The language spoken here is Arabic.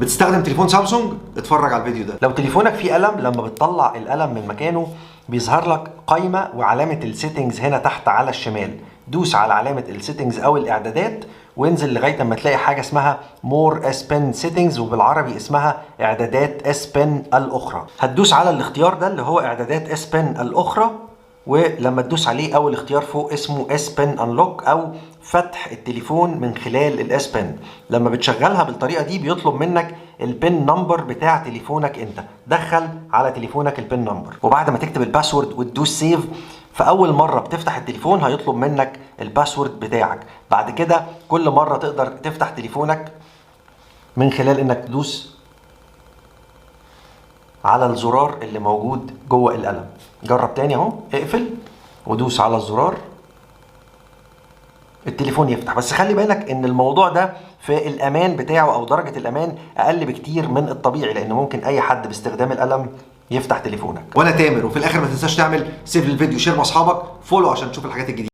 بتستخدم تليفون سامسونج؟ اتفرج على الفيديو ده. لو تليفونك فيه قلم، لما بتطلع القلم من مكانه بيظهر لك قائمة وعلامة السيتنجز هنا تحت على الشمال. دوس على علامة السيتنجز او الاعدادات وانزل لغاية اما تلاقي حاجة اسمها مور اس بن سيتنجز، وبالعربي اسمها اعدادات اس بن الاخرى. هتدوس على الاختيار ده اللي هو اعدادات اس بن الاخرى، ولما تدوس عليه اول اختيار فوق اسمه اس بن انلوك او فتح التليفون من خلال الاس بن. لما بتشغلها بالطريقه دي بيطلب منك البن نمبر بتاع تليفونك انت. دخل على تليفونك البن نمبر، وبعد ما تكتب الباسورد وتدوس سيف، فاول مره بتفتح التليفون هيطلب منك الباسورد بتاعك. بعد كده كل مره تقدر تفتح تليفونك من خلال انك تدوس على الزرار اللي موجود جوه القلم. جرب تاني اهو، اقفل ودوس على الزرار التليفون يفتح. بس خلي بالك ان الموضوع ده في الامان بتاعه او درجة الامان اقل بكتير من الطبيعي، لان ممكن اي حد باستخدام القلم يفتح تليفونك. وانا تامر، وفي الاخر ما تنساش تعمل سيف للفيديو، شير مع اصحابك، فولو عشان تشوف الحاجات الجديدة.